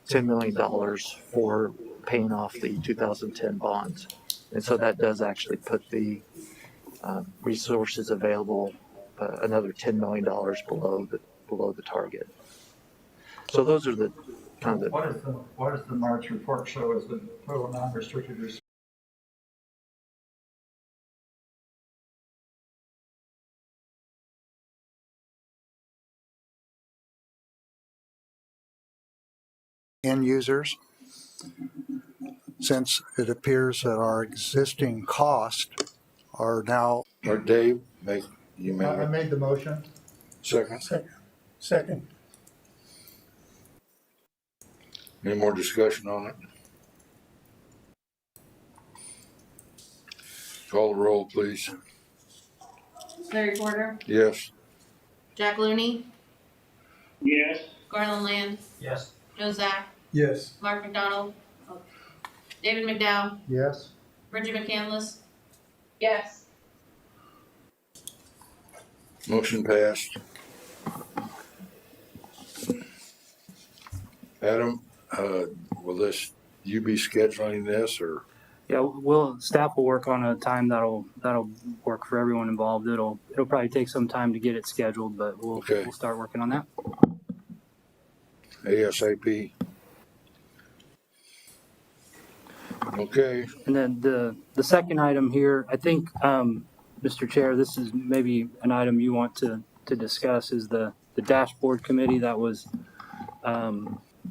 $10 million for paying off the 2010 bonds. And so that does actually put the resources available another $10 million below the target. So those are the kind of What does the March report show as the total non-restricted resources? End users, since it appears that our existing costs are now. Or Dave, I made the motion. second. Second. Any more discussion on it? Call the roll, please. Larry Porter, Yes. Jack Looney, Yes. Garland Land, Yes. Joe Zach, Yes. Mark McDonald, David McDowell, Yes. Bridget McCandless. Yes. Motion passed. Adam, will you be scheduling this, or? Yeah, staff will work on a time that'll work for everyone involved. It'll probably take some time to get it scheduled, but we'll start working on that. ASAP. Okay. And then the second item here, I think, Mr. Chair, this is maybe an item you want to discuss, is the dashboard committee that was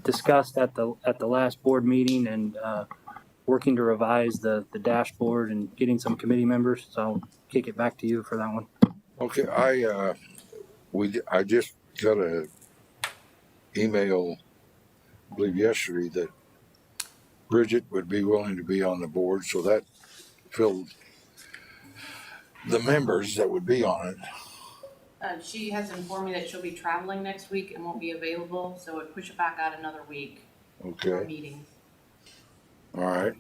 discussed at the last board meeting, and working to revise the dashboard and getting some committee members. So I'll kick it back to you for that one. Okay, I just got a email, I believe yesterday, that Bridget would be willing to be on the board, so that filled the members that would be on it. She has informed me that she'll be traveling next week and won't be available, so it push it back out another week for Okay, meetings. all right.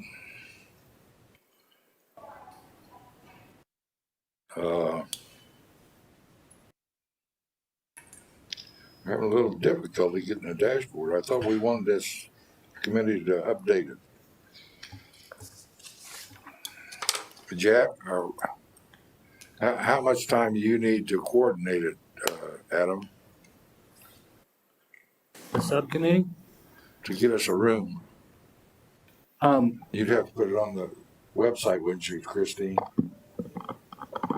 I'm having a little difficulty getting a dashboard. I thought we wanted this committee to update it. Jack, how much time do you need to coordinate it, Adam, The subcommittee? to get us a room? You'd have to put it on the website, wouldn't you, Christine?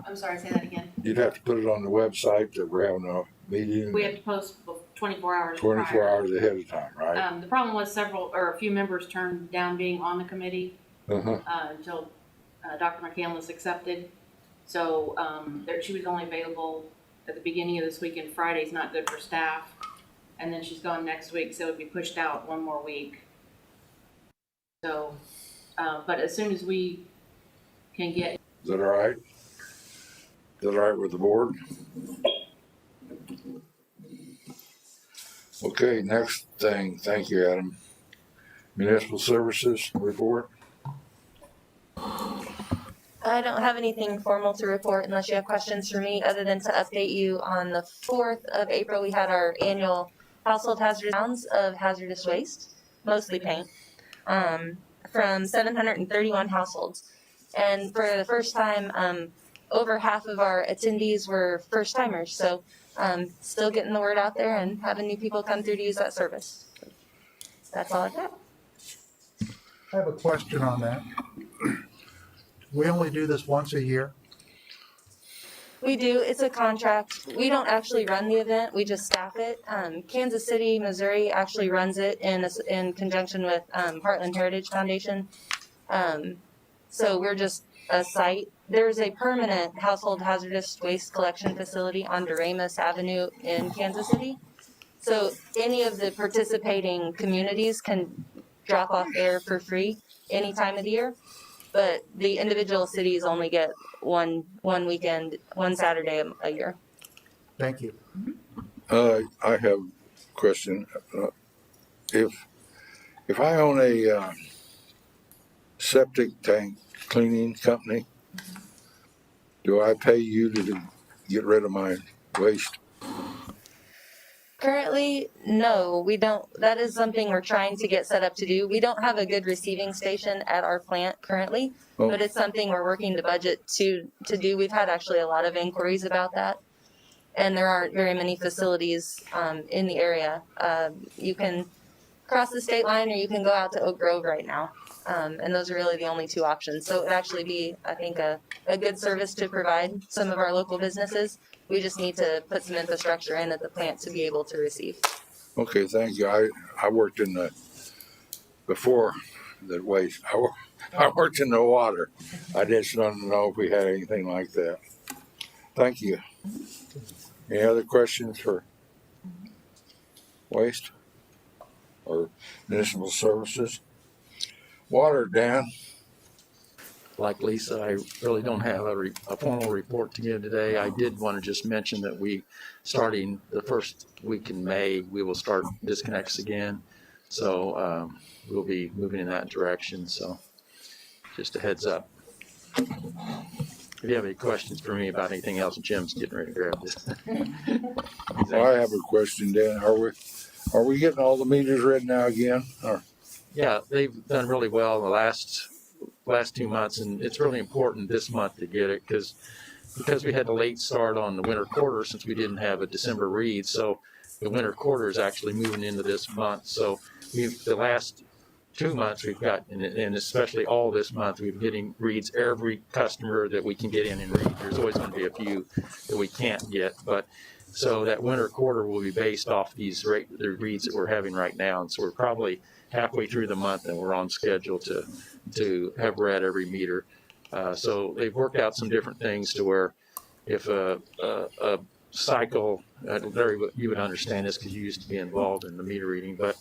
I'm sorry, say that again. You'd have to put it on the website that we're having a meeting We have to post 24 hours 24 prior. hours ahead of time, right? The problem was a few members turned down being on the committee Uh-huh. Until Dr. McCandless accepted. So she was only available at the beginning of this week, and Friday's not good for staff. And then she's gone next week, so it'd be pushed out one more week. So, but as soon as we can get. Is that all right? Is that all right with the board? Okay, next thing. Thank you, Adam. Municipal services report. I don't have anything formal to report unless you have questions for me, other than to update you on the 4th of April, we had our annual household hazardous rounds of hazardous waste, mostly paint, from 731 households. And for the first time, over half of our attendees were first timers. So still getting the word out there and having new people come through to use that service. That's all I've got. I have a question on that. We only do this once a year. We do. It's a contract. We don't actually run the event. We just staff it. Kansas City, Missouri actually runs it in conjunction with Heartland Heritage Foundation. So we're just a site. There's a permanent household hazardous waste collection facility on Doremus Avenue in Kansas City. So any of the participating communities can drop off there for free any time of the year. But the individual cities only get one weekend, one Saturday a year. Thank you. I have a question. If I own a septic tank cleaning company, do I pay you to get rid of my waste? Currently, no, we don't. That is something we're trying to get set up to do. We don't have a good receiving station at our plant currently, Oh. but it's something we're working to budget to do. We've had actually a lot of inquiries about that, and there aren't very many facilities in the area. You can cross the state line, or you can go out to Oak Grove right now, and those are really the only two options. So it would actually be, I think, a good service to provide some of our local businesses. We just need to put some infrastructure in at the plant to be able to receive. Okay, thank you. I worked in the, before the waste, I worked in the water. I just wanted to know if we had anything like that. Thank you. Any other questions for waste or municipal services? Water, Dan? Like Lisa, I really don't have a formal report to give today. I did want to just mention that starting the first week in May, we will start disconnects again. So we'll be moving in that direction. So just a heads up. If you have any questions for me about anything else, Jim's getting ready to grab this. Well, I have a question, Dan. Are we getting all the meters read now again? Or? Yeah, they've done really well in the last 2 months, and it's really important this month to get it because we had a late start on the winter quarter since we didn't have a December read. So the winter quarter is actually moving into this month. So the last 2 months we've got, and especially all this month, we've been getting reads every customer that we can get in and read. There's always going to be a few that we can't get, but so that winter quarter will be based off the reads that we're having right now. And so we're probably halfway through the month and we're on schedule to have read every meter. So they've worked out some different things to where if a cycle, Larry, you would understand this because you used to be involved in the meter reading, but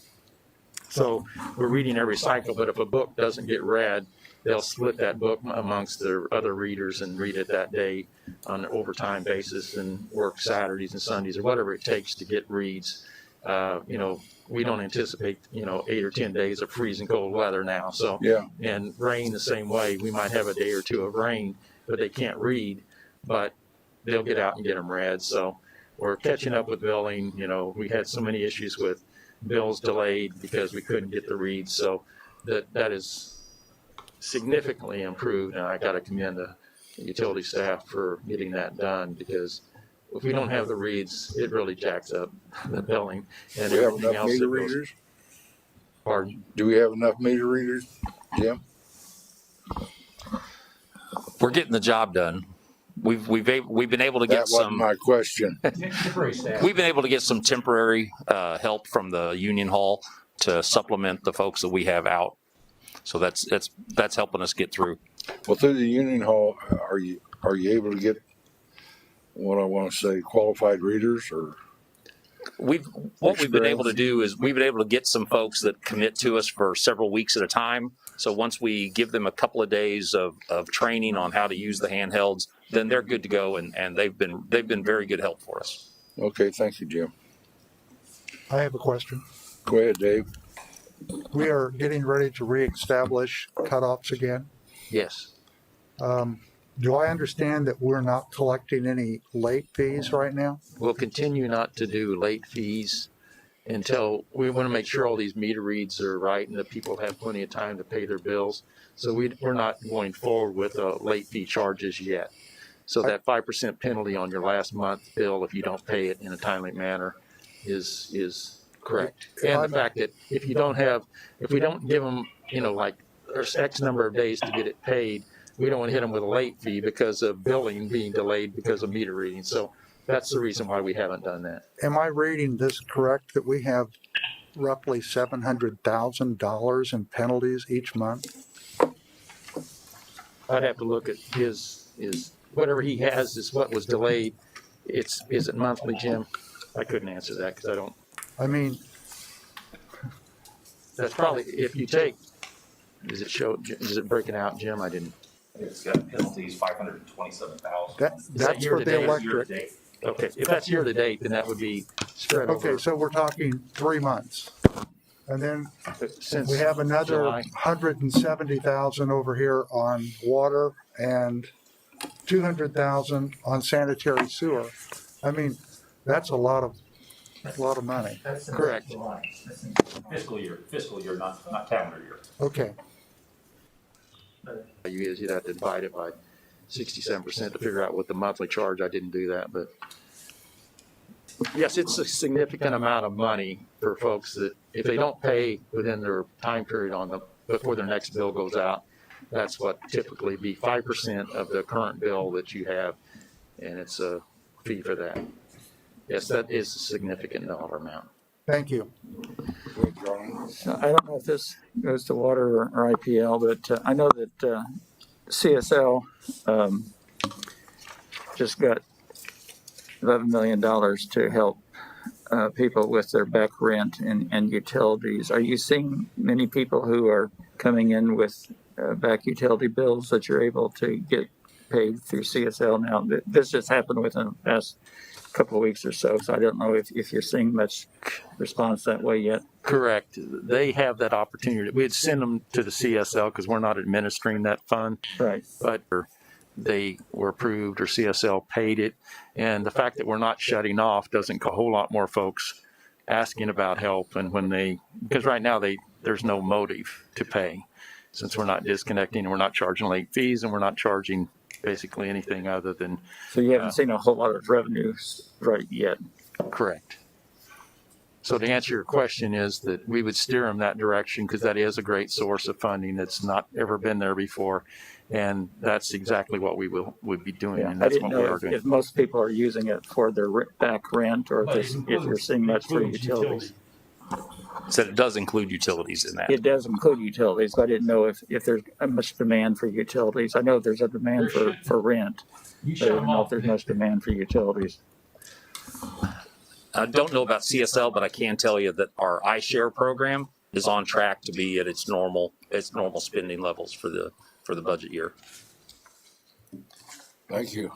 so we're reading every cycle, but if a book doesn't get read, they'll split that book amongst their other readers and read it that day on an overtime basis and work Saturdays and Sundays or whatever it takes to get reads. We don't anticipate, 8 or 10 days of freezing cold weather now. So, yeah. And rain the same way. We might have a day or two of rain, but they can't read, but they'll get out and get them read. So we're catching up with billing. We had so many issues with bills delayed because we couldn't get the reads. So that is significantly improved, and I got to commend the utility staff for getting that done because if we don't have the reads, it really jacks up the billing and Do we have everything enough else. meter readers? Pardon? Do we have enough meter readers, Jim? We're getting the job done. We've been able to That get wasn't some. my question. We've been able to get some temporary help from the union hall to supplement the folks that we have out. So that's helping us get through. Well, through the union hall, are you able to get what I want to say, qualified readers or? What we've been able to do is we've been able to get some folks that commit to us for several weeks at a time. So once we give them a couple of days of training on how to use the handhelds, then they're good to go, and they've been very good help for us. Okay, thank you, Jim. I have a question. Go ahead, Dave. We are getting ready to reestablish cutoffs again. Yes. Do I understand that we're not collecting any late fees right now? We'll continue not to do late fees until we want to make sure all these meter reads are right and that people have plenty of time to pay their bills. So we're not going forward with late fee charges yet. So that 5% penalty on your last month bill if you don't pay it in a timely manner is correct. And the fact that if we don't give them, like there's X number of days to get it paid, we don't want to hit them with a late fee because of billing being delayed because of meter reading. So that's the reason why we haven't done that. Am I reading this correct, that we have roughly $700,000 in penalties each month? I'd have to look at his whatever he has is what was delayed. Is it monthly, Jim? I couldn't answer that because I don't. I mean, That's probably, if you take, is it breaking out, Jim? I didn't. It's got penalties, 527,000. that's year for to the date? electric. Okay, if that's year to date, then that would be spread over. Okay, so we're talking 3 months. And then Since we have another July. 170,000 over here on water and 200,000 on sanitary sewer. I mean, that's a lot of a lot of money. That's in Correct. July. That's in Fiscal year, not calendar year. Okay, You'd have to divide it by 67% to figure out what the monthly charge. I didn't do that, but yes, it's a significant amount of money for folks that if they don't pay within their time period before their next bill goes out, that's what typically be 5% of the current bill that you have, and it's a fee for that. Yes, that is a significant dollar amount. thank you. Good, John. I don't know if this goes to water or IPL, but I know that CSL just got $11 million to help people with their back rent and utilities. Are you seeing many people who are coming in with back utility bills that you're able to get paid through CSL now? This just happened within the past couple of weeks or so, so I don't know if you're seeing much response that way yet. Correct. They have that opportunity. We'd send them to the CSL because we're not administering that fund, Right. but they were approved or CSL paid it. And the fact that we're not shutting off doesn't call a whole lot more folks asking about help. And because right now there's no motive to pay, since we're not disconnecting and we're not charging late fees and we're not charging basically anything other than. So you haven't seen a whole lot of revenues right yet. Correct. So to answer your question is that we would steer them that direction because that is a great source of funding that's not ever been there before. And that's exactly what would be doing. Yeah, And I that's didn't what we know are doing. if most people are using it for their back rent or if you're seeing much for utilities. So it does include utilities in that. It does include utilities, but I didn't know if there's much demand for utilities. I know there's a demand for rent, You but I shut don't them know if off. there's much demand for utilities. I don't know about CSL, but I can tell you that our iShare program is on track to be at its normal spending levels for the budget year. Thank you.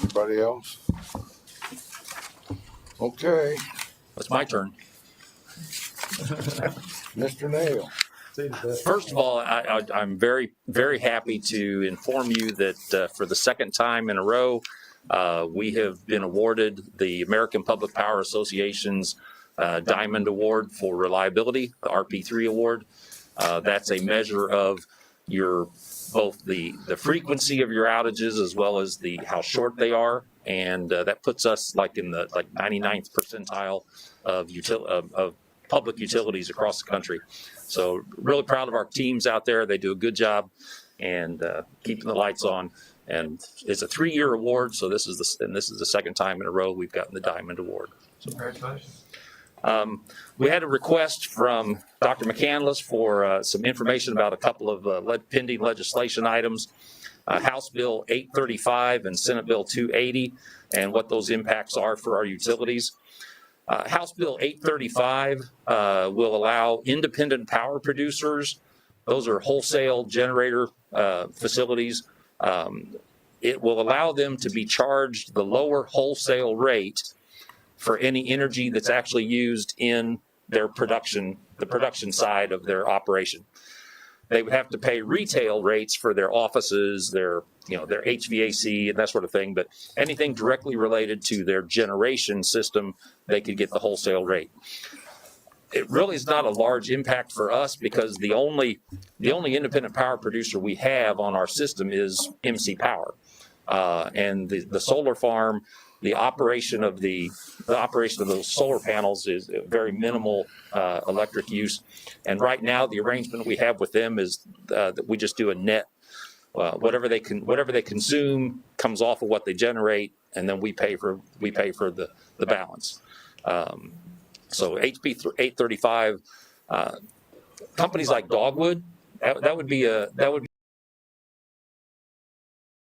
Anybody else? Okay, It's my turn. Mr. Nail. First of all, I'm very, very happy to inform you that for the second time in a row, we have been awarded the American Public Power Association's Diamond Award for Reliability, the RP3 award. That's a measure of both the frequency of your outages as well as how short they are, and that puts us in the 99th percentile of public utilities across the country. So really proud of our teams out there. They do a good job and keeping the lights on. And it's a 3-year award, so this is the second time in a row we've gotten the Diamond Award. Congratulations. We had a request from Dr. McCandless for some information about a couple of pending legislation items, House Bill 835 and Senate Bill 280, and what those impacts are for our utilities. House Bill 835 will allow independent power producers, those are wholesale generator facilities, it will allow them to be charged the lower wholesale rate for any energy that's actually used in their production, the production side of their operation. They would have to pay retail rates for their offices, their HVAC and that sort of thing, but anything directly related to their generation system, they could get the wholesale rate. It really is not a large impact for us because the only independent power producer we have on our system is MC Power, and the solar farm. The operation of those solar panels is very minimal electric use, and right now the arrangement we have with them is that we just do a net. Whatever they consume comes off of what they generate, and then we pay for the balance. So HB 835, companies like Dogwood, that would be